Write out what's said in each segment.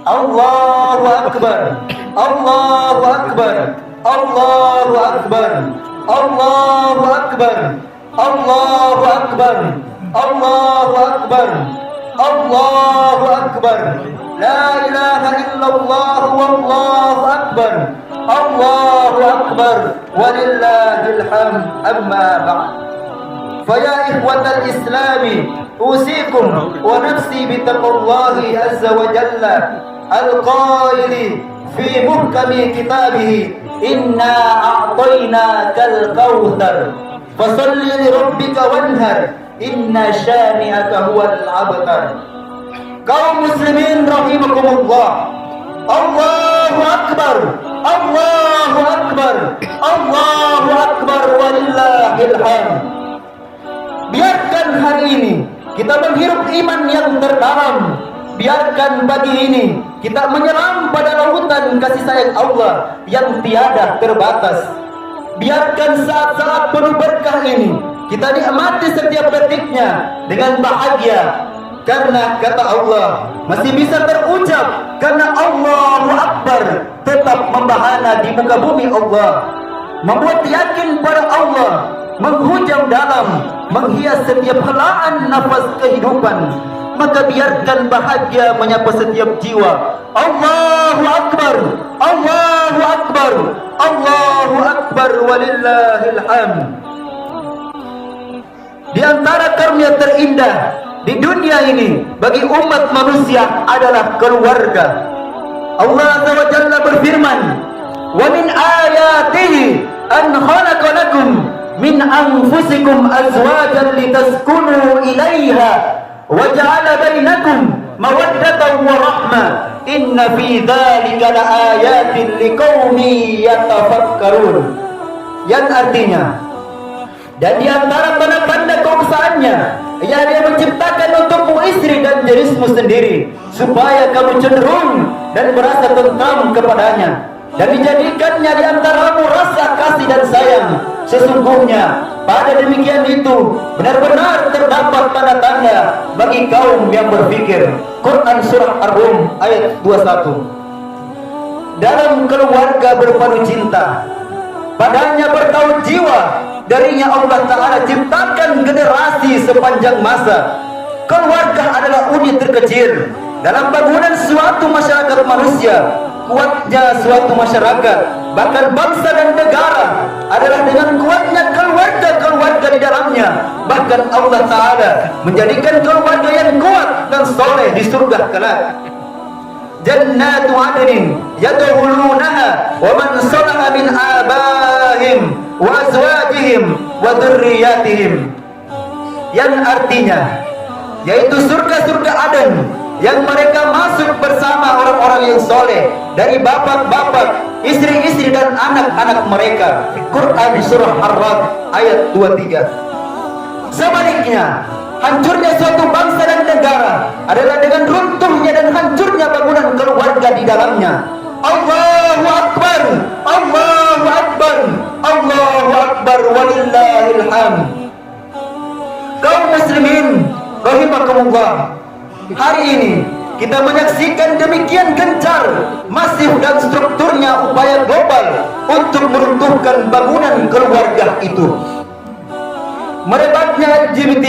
Allahu Akbar, Allahu Akbar, Allahu Akbar, Allahu Akbar, Allahu Akbar, Allahu Akbar, Allahu Akbar. La ilaha illallah wallahu akbar. Allahu Akbar walillahil hamd. Amma ba'd. Faya ikhwatal islami usikum wa nafsi bitaqwallahi azza wa jalla al-qaili fi muhkami kitabihi inna a'tainakal kautsar fasalli li rabbika wanhar inna syani'aka huwal abtar. Kaum muslimin rahimakumullah, Allahu Akbar, Allahu Akbar, Allahu Akbar walillahil hamd. Biarkan hari ini kita menghirup iman yang terdalam. Biarkan pagi ini kita menyelam pada lautan kasih sayang Allah yang tiada terbatas. Biarkan saat-saat penuh berkah ini kita nikmati setiap detiknya dengan bahagia. Karena kata Allah masih bisa terucap, karena Allahu Akbar tetap membahana di muka bumi Allah, membuat yakin pada Allah, menghujam dalam, menghias setiap helaan nafas kehidupan. Maka biarkan bahagia menyapa setiap jiwa. Allahu Akbar, Allahu Akbar, Allahu Akbar walillahil hamd. Di antara karunia terindah di dunia ini bagi umat manusia adalah keluarga. Allah Azza wa Jalla berfirman, "Wa min ayatihi an khalaqa lakum min anfusikum azwajan litaskunu ilaiha wa ja'ala bainakum mawaddatan wa rahmah inna fi dzalika laayatin liqaumin yatafakkarun." Yang artinya, dan di antara tanda-tanda keuksaannya, ia dia menciptakan untukmu istri dan jenismu sendiri, supaya kamu cenderung dan merasa tentram kepadanya, dan dijadikannya di antaramu rasa kasih dan sayang. Sesungguhnya pada demikian itu benar-benar terdapat tanda-tanda bagi kaum yang berfikir. Quran surah Ar-Rum ayat 21. Dalam keluarga berpadu cinta, padanya bertaut jiwa, darinya Allah Ta'ala ciptakan generasi sepanjang masa. Keluarga adalah unit terkecil dalam bangunan suatu masyarakat manusia. Kuatnya suatu masyarakat, bahkan bangsa dan negara, adalah dengan kuatnya keluarga-keluarga di dalamnya. Bahkan Allah Ta'ala menjadikan keluarga yang kuat dan soleh di surga kelak. Jannatu adnin yadkhulunaha wa man salaha min abaihim wa azwajihim wa dzurriyyatihim. Yang artinya yaitu surga-surga Aden yang mereka masuk bersama orang-orang yang soleh dari bapak-bapak, istri-istri dan anak-anak mereka. Quran surah Ar-Ra'd ayat 23. Sebaliknya, hancurnya suatu bangsa dan negara adalah dengan runtuhnya dan hancurnya bangunan keluarga di dalamnya. Allahu Akbar, Allahu Akbar, Allahu Akbar walillahil hamd. Kaum muslimin rahimakumullah, hari ini kita menyaksikan demikian gencar, masif dan strukturnya upaya global untuk meruntuhkan bangunan keluarga itu. Merebaknya LGBT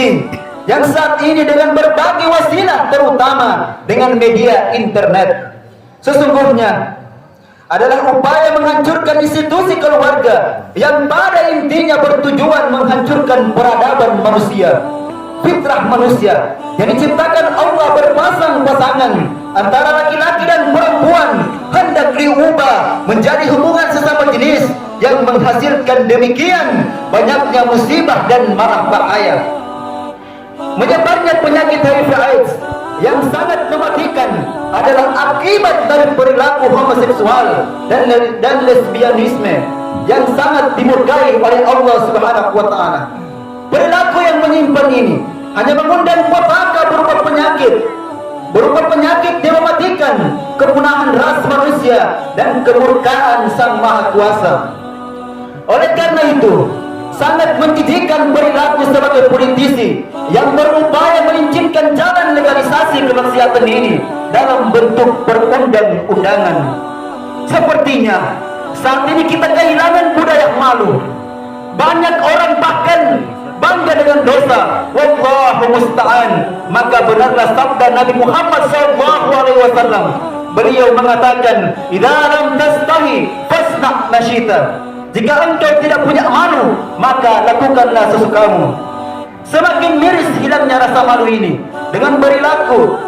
yang saat ini dengan berbagai wasilah, terutama dengan media internet, sesungguhnya adalah upaya menghancurkan institusi keluarga yang pada intinya bertujuan menghancurkan peradaban manusia, fitrah manusia yang diciptakan Allah berpasang-pasangan antara laki-laki dan perempuan, hendak diubah menjadi hubungan sesama jenis yang menghasilkan demikian banyaknya musibah dan marah bahaya. Menyebarnya penyakit HIV/AIDS yang sangat mematikan adalah akibat dari perilaku homoseksual dan lesbianisme yang sangat dimurkai oleh Allah Subhanahu wa Ta'ala. Perilaku yang menyimpan ini hanya mengundang petaka berupa penyakit yang mematikan, kepunahan ras manusia dan kemurkaan Sang Maha Kuasa. Oleh karena itu, sangat menjijikkan perilaku sebagai politisi yang berupaya melincirkan jalan legalisasi kemaksiatan ini dalam bentuk perundang-undangan. Sepertinya saat ini kita kehilangan budaya malu. Banyak orang bahkan bangga dengan dosa. Wallahu musta'an. Maka benarlah sabda Nabi Muhammad SAW. Beliau mengatakan, "Idza lam tastahi fasna' ma syi'ta." Jika engkau tidak punya malu, maka lakukanlah sesukamu. Semakin miris hilangnya rasa malu ini dengan perilaku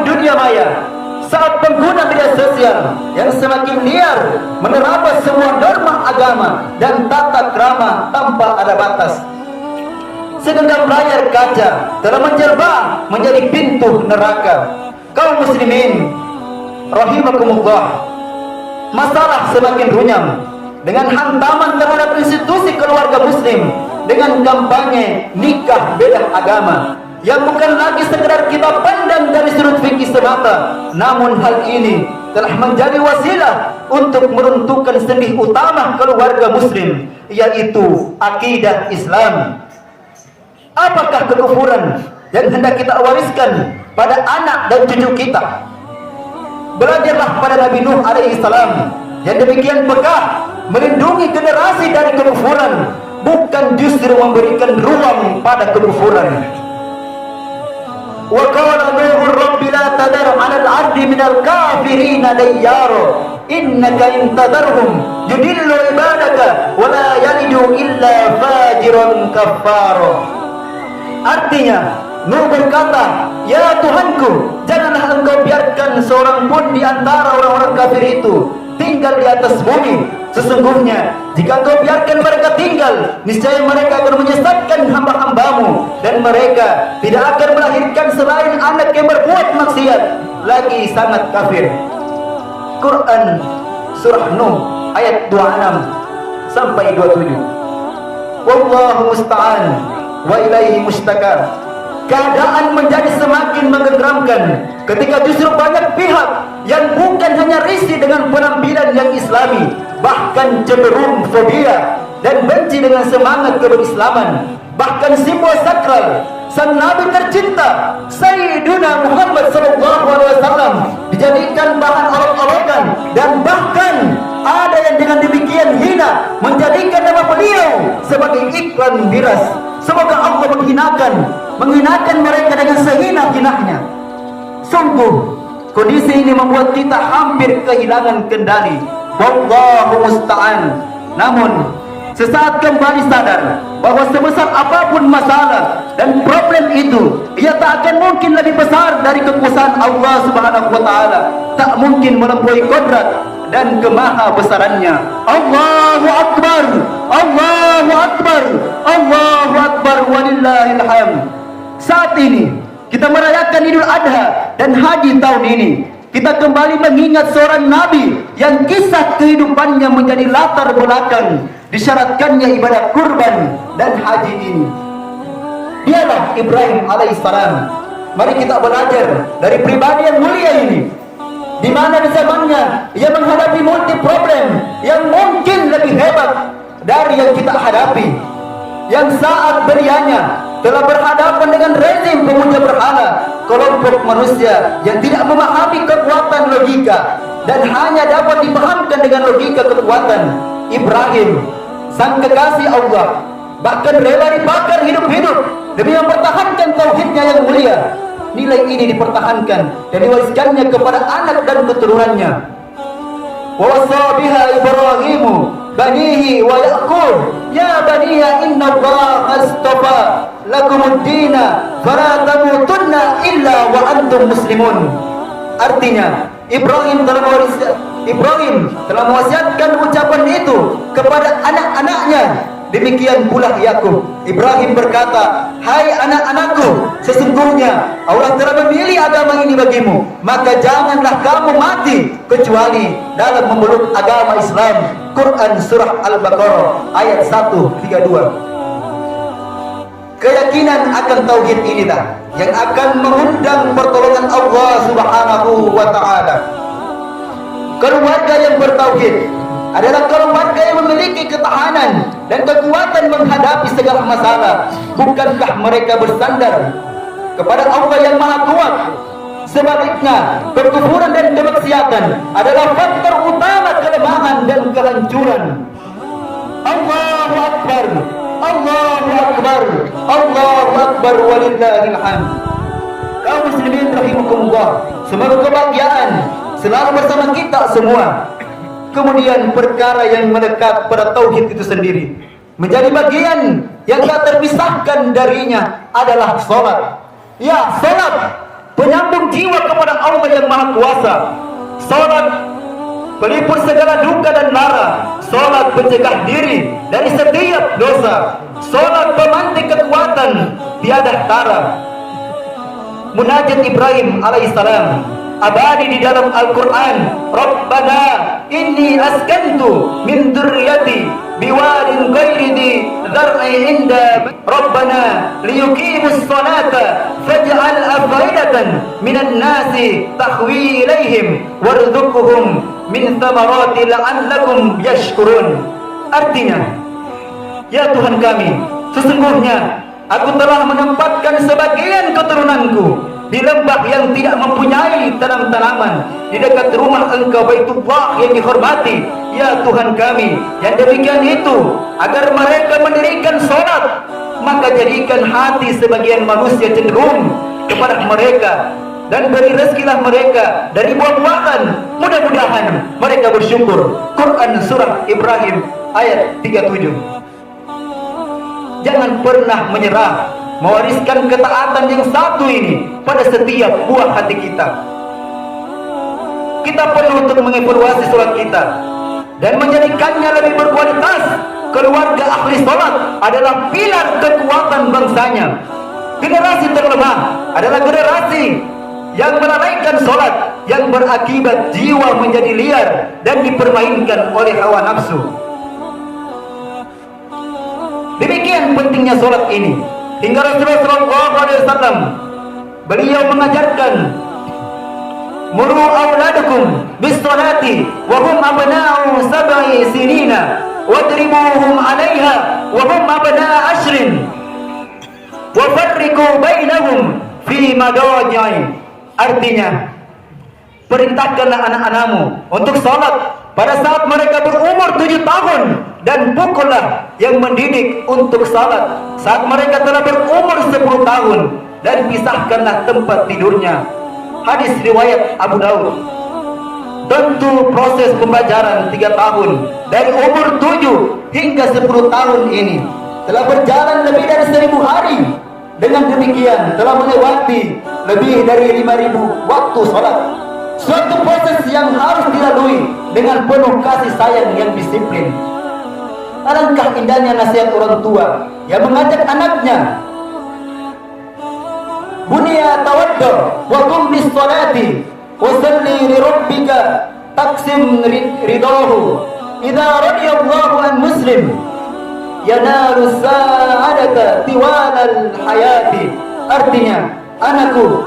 dunia maya. Saat pengguna media sosial yang semakin liar menerabas semua norma agama dan tata krama tanpa ada batas. Segenggam layar kaca telah menjelma menjadi pintu neraka. Kaum muslimin rahimakumullah, masalah semakin runyam dengan hantaman terhadap institusi keluarga muslim dengan kampanye nikah beda agama yang bukan lagi sekedar kita pandang dari sudut fikih semata, namun hal ini telah menjadi wasilah untuk meruntuhkan sendi utama keluarga muslim, yaitu akidah Islam. Apakah kekufuran yang hendak kita wariskan pada anak dan cucu kita? Belajarlah pada Nabi Nuh alaihi salam yang demikian pekah melindungi generasi dari kekufuran, bukan justru memberikan ruang pada kekufuran. Wa qala Nuh rabbi la tadar 'ala al-'ardi minal kafirina dayyara innaka in tadarhum yudillu ibadaka wa la yalidu illa fajiran kaffara. Artinya Nuh berkata, "Ya Tuhanku, janganlah engkau biarkan seorang pun di antara orang-orang kafir itu tinggal di atas bumi. Sesungguhnya jika engkau biarkan mereka tinggal, niscaya mereka akan menyesatkan hamba-hambamu, dan mereka tidak akan melahirkan selain anak yang berbuat maksiat, lagi sangat kafir." Quran surah Nuh ayat 26 sampai 27. Wallahu musta'an wa ilaihi mustaka. Keadaan menjadi semakin menggeramkan ketika justru banyak pihak yang bukan hanya risih dengan penampilan yang islami, bahkan cenderung fobia dan benci dengan semangat keberislaman. Bahkan simbol sakral sang Nabi tercinta Sayyiduna Muhammad SAW dijadikan bahan olok-olokan, dan bahkan ada yang dengan demikian hina menjadikan nama beliau sebagai iklan miras. Semoga Allah menghinakan mereka dengan sehina-hinanya. Sungguh kondisi ini membuat kita hampir kehilangan kendali. Wallahu musta'an. Namun sesaat kembali sadar bahwa sebesar apapun masalah dan problem itu, ia tak akan mungkin lebih besar dari kekuasaan Allah Subhanahu wa taala. Tak mungkin melampaui kodrat dan kemaha besarannya. Allahu Akbar, Allahu Akbar, Allahu Akbar, walillahil hamd. Saat ini kita merayakan Idul Adha dan Haji tahun ini. Kita kembali mengingat seorang nabi yang kisah kehidupannya menjadi latar belakang disyaratkannya ibadah kurban dan haji ini. Dialah Ibrahim alaihissalam. Mari kita belajar dari pribadi yang mulia ini, di mana di zamannya ia menghadapi multi problem yang mungkin lebih hebat dari yang kita hadapi, yang saat berianya telah berhadapan dengan rezim pemuja berhala, kelompok manusia yang tidak memahami kekuatan logika dan hanya dapat dipahamkan dengan logika kekuatan. Ibrahim, sang kekasih Allah, bahkan rela dibakar hidup-hidup demi mempertahankan tauhidnya yang mulia. Nilai ini dipertahankan dan diwariskannya kepada anak dan keturunannya. Wa wasa biha Ibrahimu banihi wa Yaqub, ya baniya inna Allah astafa lakumuddina fala tamutunna illa wa antum muslimun. Artinya Ibrahim telah mewasiatkan ucapan itu kepada anak-anaknya. Demikian pula Yakub. Ibrahim berkata, "Hai anak-anakku, sesungguhnya Allah telah memilih agama ini bagimu, maka janganlah kamu mati kecuali dalam memeluk agama Islam." Quran surah Al-Baqarah ayat 132. Keyakinan akan tauhid inilah yang akan mengundang pertolongan Allah Subhanahu wa taala. Keluarga yang bertauhid adalah keluarga yang memiliki ketahanan dan kekuatan menghadapi segala masalah. Bukankah mereka bersandar kepada Allah yang Maha Kuat? Sebaliknya, kekufuran dan kemaksiatan adalah faktor utama kelemahan dan kehancuran. Allahu Akbar, Allahu Akbar, Allahu Akbar, walillahil hamd. Kaum muslimin rahimakumullah, semoga kebahagiaan selalu bersama kita semua. Kemudian perkara yang melekat pada tauhid itu sendiri menjadi bagian yang tak terpisahkan darinya adalah salat. Ya, salat penyambung jiwa kepada Allah yang Maha Kuasa. Salat pelipur segala duka dan lara. Salat pencegah diri dari setiap dosa. Salat pemantik kekuatan tiada tara. Munajat Ibrahim alaihissalam abadi di dalam Al-Quran. Rabbana inni askantu min dzurriyyati biwadin ghairi dzi dzar'in inda Rabbana liyuqimus salata faj'al af'idatan minan nasi tahwi ilaihim warzuqhum min thamarati la'allakum yashkurun. Artinya, ya Tuhan kami, sesungguhnya aku telah menempatkan sebagian keturunanku di lembah yang tidak mempunyai tanam-tanaman di dekat rumah Engkau Baitullah yang dihormati. Ya Tuhan kami, yang demikian itu agar mereka mendirikan salat, maka jadikan hati sebagian manusia cenderung kepada mereka dan beri rezekilah mereka dari buah-buahan. Mudah-mudahan mereka bersyukur. Quran surah Ibrahim ayat 37. Jangan pernah menyerah mewariskan ketaatan yang satu ini pada setiap buah hati kita. Kita perlu untuk mengevaluasi salat kita dan menjadikannya lebih berkualitas. Keluarga ahli salat adalah pilar kekuatan bangsanya. Generasi terlemah adalah generasi yang melalaikan salat, yang berakibat jiwa menjadi liar dan dipermainkan oleh hawa nafsu. Demikian pentingnya salat ini, hingga Rasulullah SAW beliau mengajarkan, muru auladukum bis salati wa hum abna'u sab'i sinina wadribuhum 'alaiha wa hum abna'u ashrin wa farriqu bainahum fi madaji'i. Artinya, perintahkanlah anak-anakmu untuk salat pada saat mereka berumur 7 tahun dan pukullah yang mendidik untuk salat saat mereka telah berumur 10 tahun dan pisahkanlah tempat tidurnya. Hadis riwayat Abu Daud. Tentu proses pembelajaran 3 tahun dari umur 7 hingga 10 tahun ini telah berjalan lebih dari 1000 hari. Dengan demikian telah melewati lebih dari 5000 waktu salat. Suatu proses yang harus dilalui dengan penuh kasih sayang yang disiplin. Alangkah indahnya nasihat orang tua yang mengajak anaknya, Bunya tawadda wa qum bis salati wa salli li rabbika taqsim ridahu idza radiyallahu an muslim yanalu sa'adata tiwalal hayati. Artinya, anakku,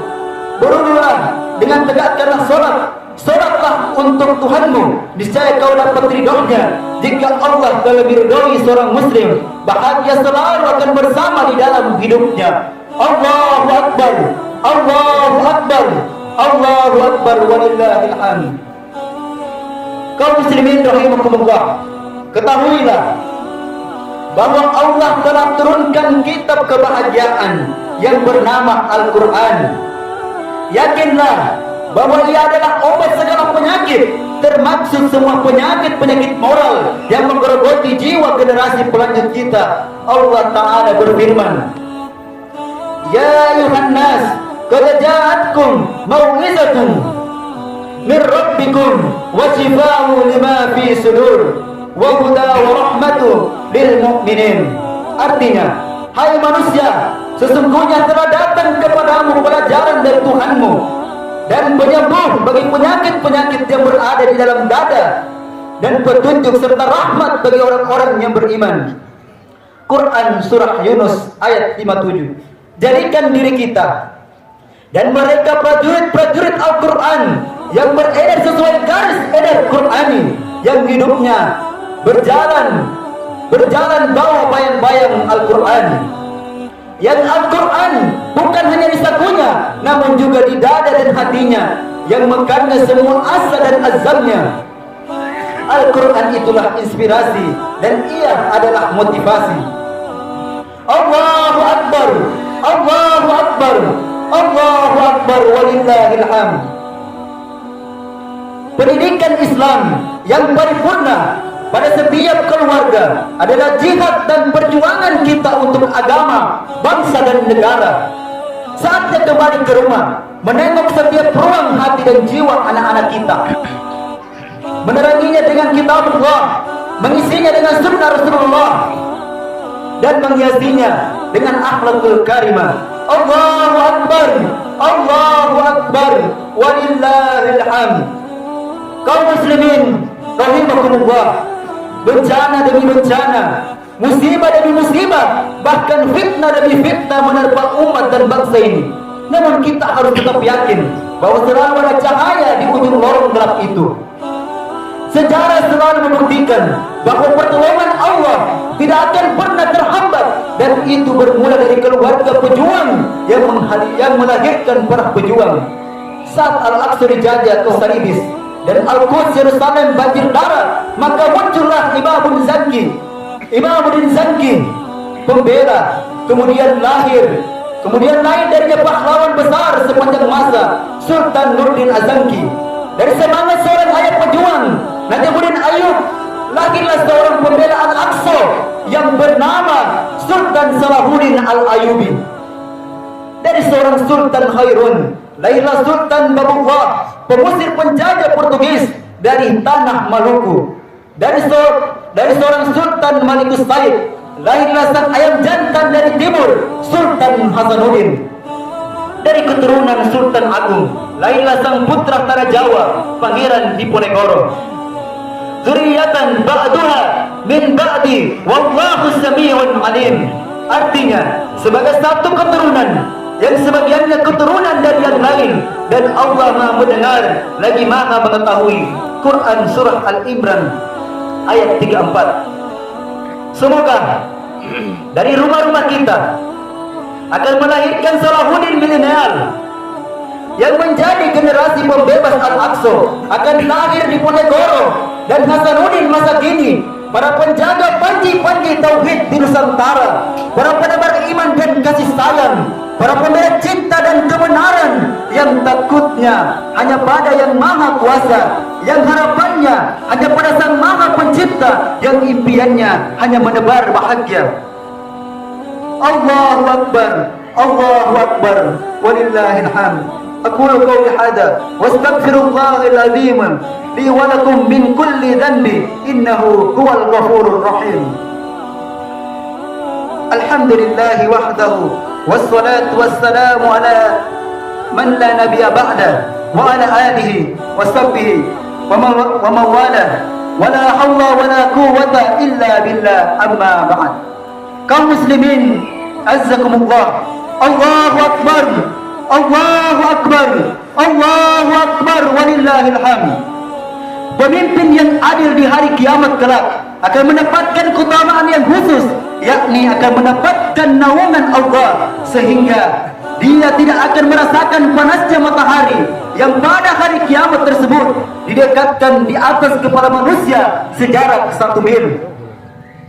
berurulah dengan tegakkanlah salat. Salatlah untuk Tuhanmu, niscaya kau dapat ridhonya. Jika Allah telah meridhoi seorang muslim, bahagia selalu akan bersama di dalam hidupnya. Allahu Akbar, Allahu Akbar, Allahu Akbar, walillahil hamd. Kaum muslimin rahimakumullah, ketahuilah bahwa Allah telah turunkan kitab kebahagiaan yang bernama Al-Quran. Yakinlah bahwa ia adalah obat segala penyakit, termaksud semua penyakit-penyakit moral yang menggerogoti jiwa generasi pelanjut kita. Allah Ta'ala berfirman, Ya ayuhan nas, qad ja'atkum mau'izatun min rabbikum wa shifaa'un lima fi sudur wa huda wa rahmatu lil mu'minin. Artinya, hai manusia, sesungguhnya telah datang kepadamu pelajaran dari Tuhanmu dan penyembuh bagi penyakit-penyakit yang berada di dalam dada dan petunjuk serta rahmat bagi orang-orang yang beriman. Quran surah Yunus ayat 57. Jadikan diri kita dan mereka prajurit-prajurit Al-Quran yang beredar sesuai garis edar Qurani, yang hidupnya berjalan bawa bayang-bayang Al-Quran. Yang Al-Quran bukan hanya di sakunya, namun juga di dada dan hatinya, yang mekarnya semua asa dan azamnya. Al-Quran itulah inspirasi dan ia adalah motivasi. Allahu Akbar, Allahu Akbar, Allahu Akbar, walillahil hamd. Pendidikan Islam yang paripurna pada setiap keluarga adalah jihad dan perjuangan kita untuk agama, bangsa dan negara. Saatnya kembali ke rumah, menengok setiap ruang hati dan jiwa anak-anak kita, meneranginya dengan kitab Allah, mengisinya dengan sunnah Rasulullah, dan menghiasinya dengan akhlakul karimah. Allahu Akbar, Allahu Akbar, walillahil hamd. Kaum muslimin rahimakumullah, bencana demi bencana, musibah demi musibah, bahkan fitnah demi fitnah menerpa umat dan bangsa ini. Namun kita harus tetap yakin bahwa selalu ada cahaya di ujung lorong gelap itu. Sejarah selalu membuktikan bahwa pertolongan Allah tidak akan pernah terhambat, dan itu bermula dari keluarga pejuang yang melahirkan para pejuang. Saat Al-Aqsa dijajah ke Salibis dan Al-Quds Yerusalem banjir darah, maka muncullah Imamuddin Zanki, pembela, kemudian lahir darinya pahlawan besar sepanjang masa, Sultan Nurdin Azanki. Dari semangat seorang ayah pejuang Najamuddin Ayyub, lahirlah seorang pembela Al-Aqsa yang bernama Sultan Salahuddin Al-Ayyubi. Dari seorang Sultan Khairun, lahirlah Sultan Babullah, pengusir penjajah Portugis dari tanah Maluku. Dari seorang Sultan Malikus Said, lahirlah sang ayam jantan dari timur, Sultan Hasanuddin. Dari keturunan Sultan Agung, lahirlah sang putra Tanah Jawa, Pangeran Diponegoro. Zuriyatan ba'duha min ba'di wallahu sami'un alim. Artinya, sebagai satu keturunan yang sebagiannya keturunan dari yang lain, dan Allah Maha mendengar lagi Maha mengetahui. Quran surah Al-Imran ayat 34. Semoga dari rumah-rumah kita akan melahirkan Salahuddin milenial yang menjadi generasi pembebas Al-Aqsa, akan lahir di Ponegoro dan Hasanuddin masa kini, para penjaga panji-panji tauhid di Nusantara, para penebar iman dan kasih sayang, para pembela cinta dan kebenaran, yang takutnya hanya pada yang maha kuasa, yang harapannya hanya pada sang maha pencipta, yang impiannya hanya menebar bahagia. Allahu Akbar, Allahu Akbar, walillahil hamd. Aqulu qawli hadha wa astaghfirullahal azim li wa lakum min kulli dhanbi innahu huwal ghafurur rahim. Alhamdulillahi wahdahu wassalatu wassalamu ala man la nabiyya ba'da wa ala alihi wa sahbihi wa mawala wa la hawla wa la quwwata illa billah, amma ba'd. Kaum muslimin azzakumullah, Allahu Akbar, Allahu Akbar, Allahu Akbar, walillahil hamd. Pemimpin yang adil di hari kiamat kelak akan mendapatkan keutamaan yang khusus, yakni akan mendapatkan naungan Allah, sehingga dia tidak akan merasakan panasnya matahari yang pada hari kiamat tersebut didekatkan di atas kepala manusia sejarak 1 mil.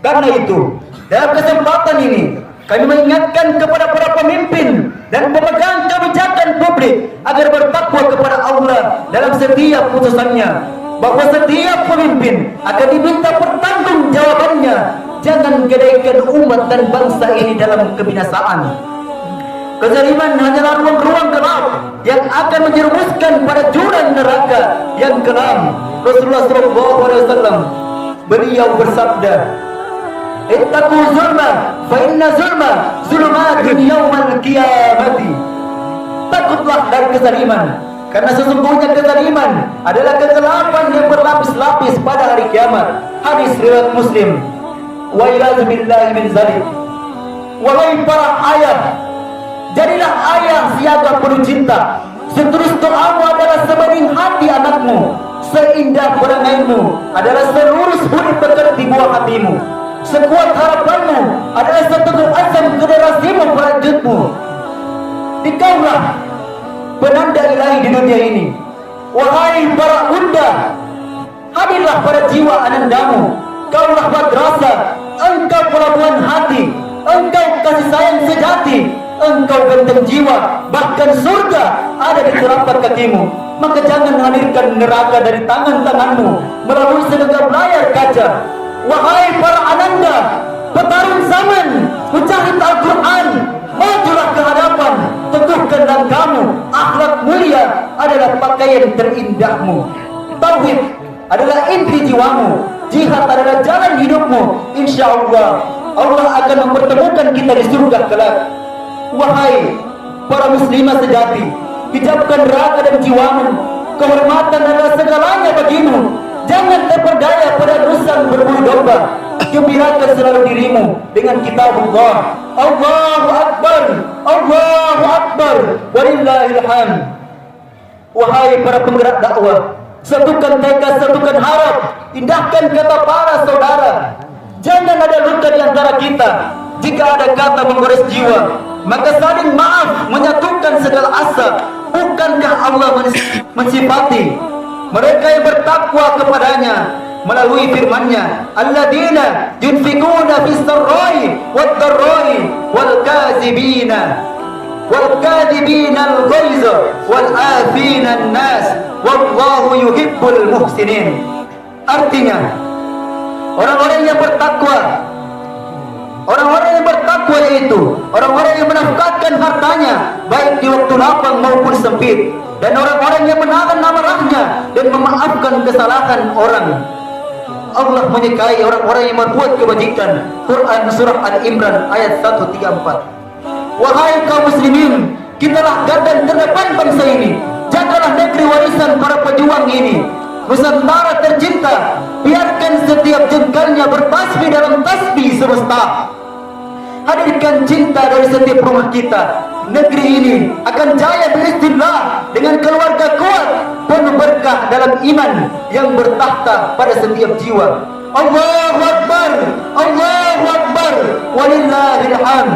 Karena itu, dalam kesempatan ini kami mengingatkan kepada para pemimpin dan pemegang kebijakan publik agar bertakwa kepada Allah dalam setiap putusannya, bahwa setiap pemimpin akan diminta pertanggungjawabannya. Jangan gadaikan umat dan bangsa ini dalam kebinasaan. Kezaliman hanyalah ruang-ruang gelap yang akan menjerumuskan pada jurang neraka yang kelam. Rasulullah SAW, beliau bersabda, ittaqu zulma fa inna zulma zulumatun yaumal qiyamati. Takutlah dari kezaliman, karena sesungguhnya kezaliman adalah kegelapan yang berlapis-lapis pada hari kiamat. Hadis riwayat Muslim. Wa a'udzu billahi min zalik. Wahai para ayah, jadilah ayah siaga penuh cinta. Seterus doamu adalah sebening hati anakmu. Seindah perangaimu adalah selurus budi pekerti di buah hatimu. Sekuat harapanmu adalah seteguh azam generasimu pelanjutmu. Dikaulah penanda ilahi di dunia ini. Wahai para bunda, hadirlah pada jiwa anandamu. Kaulah madrasah, engkau pelabuhan hati, engkau kasih sayang sejati, engkau benteng jiwa, bahkan surga ada di telapak kakimu. Maka jangan menghadirkan neraka dari tangan-tanganmu melalui segenggam layar kaca. Wahai para ananda, petarung zaman, mujahid Al-Quran, majulah ke hadapan, teguhkan langkahmu. Akhlak mulia adalah pakaian terindahmu. Tauhid adalah inti jiwamu. Jihad adalah jalan hidupmu. InsyaAllah Allah akan mempertemukan kita di surga kelak. Wahai para muslimah sejati, hijabkan raga dan jiwamu. Kehormatan adalah segalanya bagimu. Jangan terperdaya pada rusan berbulu domba. Gembirakan selalu dirimu dengan kitab Allah. Allahu Akbar, Allahu Akbar, walillahil hamd. Wahai para penggerak dakwah, satukan tekad, satukan harap, indahkan kata para saudara. Jangan ada luka di antara kita. Jika ada kata menggores jiwa, maka saling maaf menyatukan segala asa. Bukankah Allah mensifati mereka yang bertakwa kepadanya melalui firman-Nya, alladzina yunfikuna fis sarra'i wad dharra'i wal kadzibina al-ghaiza wal afina an-nas wallahu yuhibbul muhsinin. Artinya, orang-orang yang bertakwa, orang-orang yang bertakwa yaitu orang-orang yang menafkahkan hartanya baik di waktu lapang maupun sempit, dan orang-orang yang menahan amarahnya dan memaafkan kesalahan orang. Allah menyukai orang-orang yang berbuat kebajikan. Quran surah Al-Imran ayat 134. Wahai kaum muslimin, kitalah garda terdepan bangsa ini. Jagalah negeri warisan para pejuang ini, Nusantara tercinta. Biarkan setiap jengkalnya bertasbih dalam tasbih semesta. Hadirkan cinta dari setiap rumah kita. Negeri ini akan jaya biiznillah dengan keluarga kuat, penuh berkah dalam iman yang bertakhta pada setiap jiwa. Allahu Akbar, Allahu Akbar, walillahil hamd.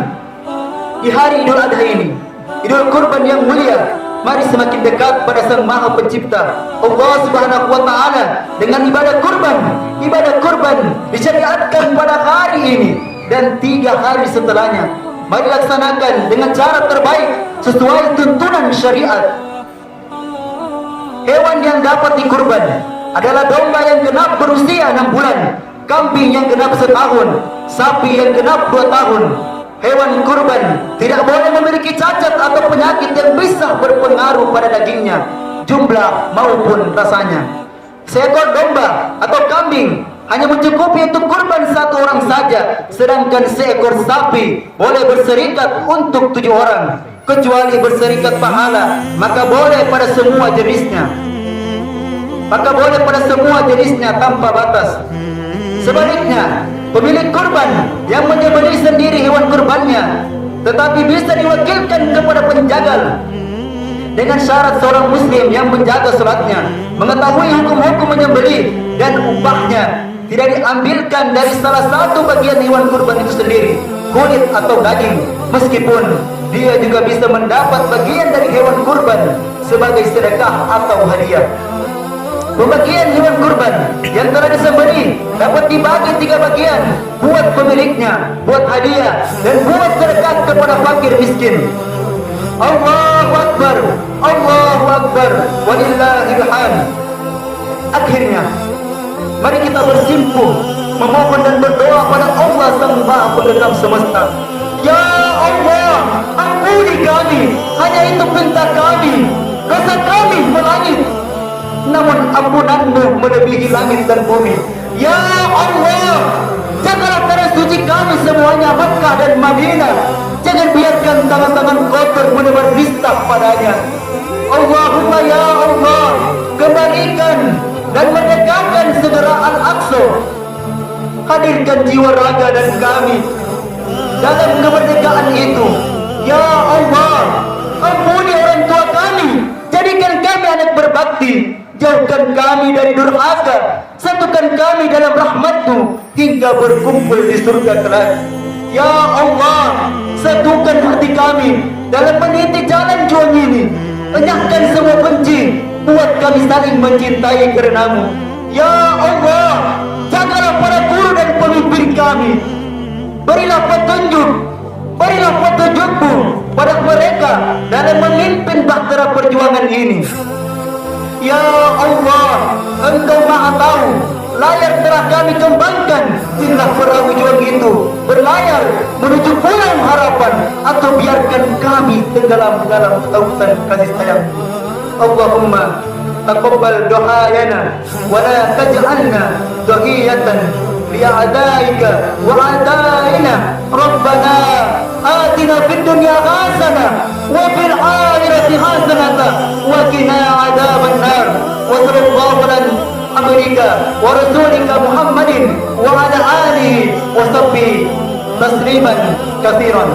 Di hari Idul Adha ini, Idul Kurban yang mulia, mari semakin dekat pada Sang Maha Pencipta Allah Subhanahu wa Ta'ala dengan ibadah kurban. Ibadah kurban disyariatkan pada hari ini dan 3 hari setelahnya. Mari laksanakan dengan cara terbaik sesuai tuntunan syariat. Hewan yang dapat dikurban adalah domba yang genap berusia 6 bulan, kambing yang genap setahun, sapi yang genap 2 tahun. Hewan kurban tidak boleh memiliki cacat atau penyakit yang bisa berpengaruh pada dagingnya, jumlah maupun rasanya. Seekor domba atau kambing hanya mencukupi untuk kurban 1 orang saja, sedangkan seekor sapi boleh berserikat untuk 7 orang. Kecuali berserikat pahala, maka boleh pada semua jenisnya. Maka boleh pada semua jenisnya tanpa batas. Sebaliknya, pemilik kurban yang menyembelih sendiri hewan kurbannya, tetapi bisa diwakilkan kepada penjagal dengan syarat seorang muslim yang menjaga salatnya, mengetahui hukum-hukum menyembelih, dan upahnya tidak diambilkan dari salah satu bagian hewan kurban itu sendiri, kulit atau daging, meskipun dia juga bisa mendapat bagian dari hewan kurban sebagai sedekah atau hadiah. Pembagian hewan kurban yang telah disembelih dapat dibagi 3 bagian, buat pemiliknya, buat hadiah, dan buat sedekah kepada fakir miskin. Allahu Akbar, Allahu Akbar, walillahil hamd. Akhirnya, mari kita bersimpuh memohon dan berdoa pada Allah Sang Maha Pegenggam semesta. Ya Allah, ampuni kami, hanya itu perintah kami. Dosa kami melangit, namun ampunan-Mu melebihi langit dan bumi. Ya Allah, jagalah tanah suci kami semuanya, Makkah dan Madinah. Jangan biarkan tangan-tangan kotor menebar nista padanya. Allahumma ya Allah, kembalikan dan merdekakan segera Al-Aqsa. Hadirkan jiwa raga dan kami dalam kemerdekaan itu. Ya Allah, ampuni orang tua kami, jadikan kami anak berbakti. jauhkan kami dari durhaka, satukan kami dalam rahmat-Mu hingga berkumpul di surga kelak. Ya Allah, satukan hati kami dalam meniti jalan juang ini. Enyahkan semua benci, buat kami saling mencintai kerana-Mu. Ya Allah, jagalah para guru dan pemimpin kami. Berilah petunjuk-Mu pada mereka dalam memimpin bahtera perjuangan ini. Ya Allah, Engkau Maha Tahu. Layar telah kami kembangkan, tinggal perahu juang itu berlayar menuju pulau harapan, atau biarkan kami tenggelam dalam lautan kasih sayang. Allahumma taqabbal du'ayana wa la taj'alna dhahiyatan li'a'daika wa 'adaina. Rabbana atina fid dunya hasanah wa fil akhirati hasanah wa qina 'adzaban nar. Wa sallallahu ala Amerika wa rasulika Muhammadin wa ala alihi wa sahbihi tasliman katsiran.